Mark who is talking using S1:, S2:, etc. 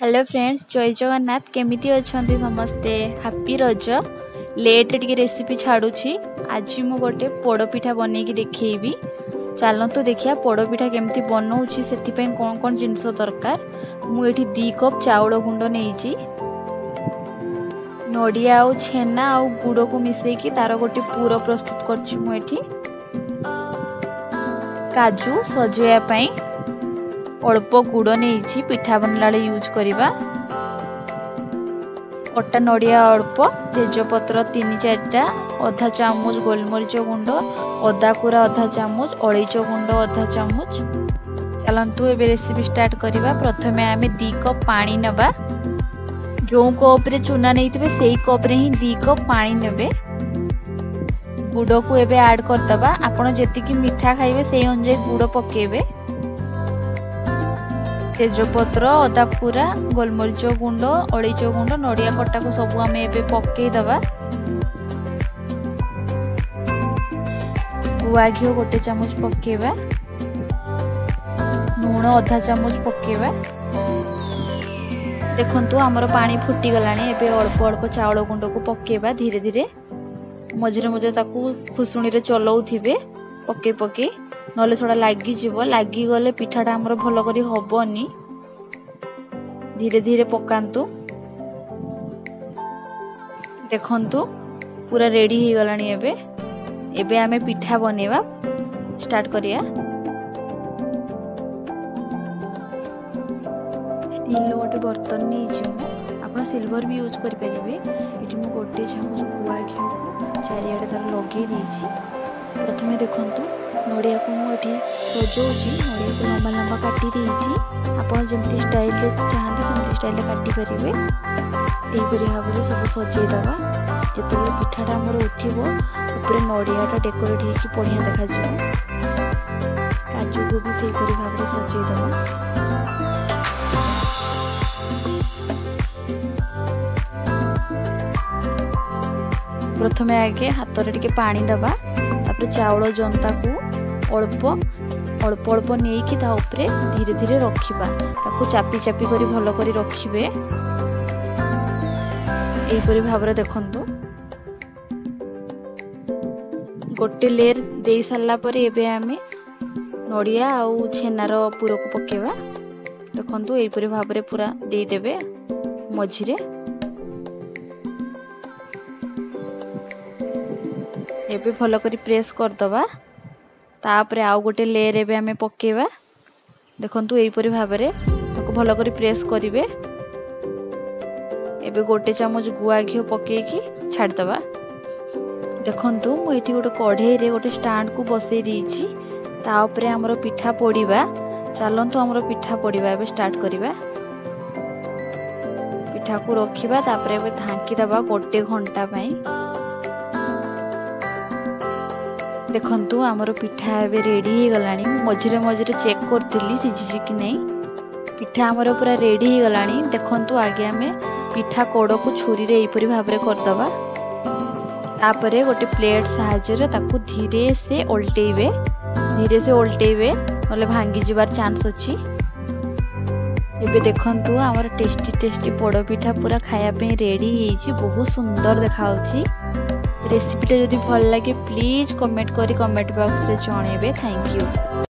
S1: Hello friends, जय जगन्नाथ। केमिति अछंती समस्ते? हैप्पी रज। लेट टिके रेसिपी छाड़ुछि। आज मु गोटे पोड़पिठा बनैकी देखैबी। चलतु देखिया पोड़पिठा केमिति बनौछि। सेति पे कोन कोन जिंस दरकार। मु एठी 2 कप चाउल गुंड नेइछि। नडिया आ छेना आ गुड़ को मिसेकी तार गोटे पूरा प्रस्तुत करछि। मु एठी काजू सजया पई अल्प गुड़ नहीं पिठा बनला यूज करिबा। कटा नड़िया अल्प, तेजपत्र 3-4टा, आधा चामच गोलमरीच गुंड, अदा कुरा आधा चामच, अलैच गुंड आधा चामच। चलंतु एबे रेसिपी स्टार्ट करिबा। प्रथमे आमे 2 कप पानी नबा। जो कप रे चूना नैतिबे सेही कप रे ही 2 कप पानी नेबे। गुड़ को एबे ऐड करदबा। आपण जेतिकी मीठा खाइबे सेही अनुसार गुड़ पकेबे। तेजपत्र, अदा कुरा, गोलमरीच गुंड, अलैच गुंड, नड़िया कटा को सब आम ए पकई दबा। गुआ घी 1 चामच पकेबा। लूण आधा चामच पकेबा। देखंतु हमर पानी फुटी गलानी। एबे अल्प अल्प चाउल गुंड को पकेबा धीरे धीरे। मझिरे मझिरे ताकू खुसुणी रे चलाउथिबे पके पके, नले सडा लागी जीवो। लागी गले पिठाटा हमर भलो करी हबनी। धीरे धीरे पकांतु। देखंतु पूरा रेडी ही गलानी। एबे एबे आमे पिठा बनेवा स्टार्ट करिया। स्टील गोटे बर्तन नहीं छी। आपण सिल्वर भी यूज करि परिबे। एठी मु 1 चामच गुआ घी को चारियाडे तार लगे देछि। प्रथमे देखंतु नड़िया को मुझे सजाऊँगी। नड़िया को लंबा लंबा काटी देछि। आप जमी स्टाइल चाहते सेमती स्टाइल काटी पारे। यहीपरि भाव में सब सजेदबा। जिते पिठाटा आमर उठब ऊपर नड़ियाटा डेकोरेट होगी बढ़िया देखा। काजू को भी से भाव में सजेदबा। प्रथमे आगे हाथ में टिके पानी दबा। तापर चाउल जंता को अल्प अल्प अल्प नहीं कि धीरे धीरे रखिबा। ताकू चापी चापी करी भलो करी रखिबे। एहीपरि भाबरे देखंतु गोटे लेयर दे सारला परे एबे आमे नड़िया आ छेनार पूरा को पकेबा। देखंतु एहीपरि भाबरे पूरा दे देबे मझिरे। एबे भलो करी प्रेस कर दबा। तापरे आउ गोटे लेयर एबे आमे पकेबा। देखंतु एहीपरि भाबरे ताको भलो करी प्रेस करिवे। एबे 1 चामच गुआ घी पकेकी छाड़ दबा। देखंतु मु एठी गोटे कढ़ाई रे गोटे स्टैंड को बसई देछि। ता ऊपरे हमरो पिठा पड़ीबा। चलंतु हमरो पिठा पड़ीबा। एबे स्टार्ट करिबा। पिठा को रखिबा। तापरे एबे ढांकी दबा 1 घंटा पई। देखंतु हमरो पिठा एबे रेडी ही गलानी। मझिरे मझिरे चेक करथिली सिझिछि कि नहीं। पिठा हमरो पूरा रेडी ही गलानी। देखंतु आगे हमें पिठा कोड़ को छुरी रे एपरि भाबरे कर दबा। तापरे गोटे प्लेट सहाय्य रे ताकू धीरे से उल्टेइबे। धीरे से उल्टेइबे नले भांगी जिबार चांस अछि। एबे देखंतु हमर टेस्टी टेस्टी पोड़ पिठा पूरा खाया पे रेडी हेछि। बहुत सुंदर देखाउछि। रेसिपीटा जदि भल लगे प्लीज कमेंट करी कमेंट बॉक्स रे जणेबे। Thank you.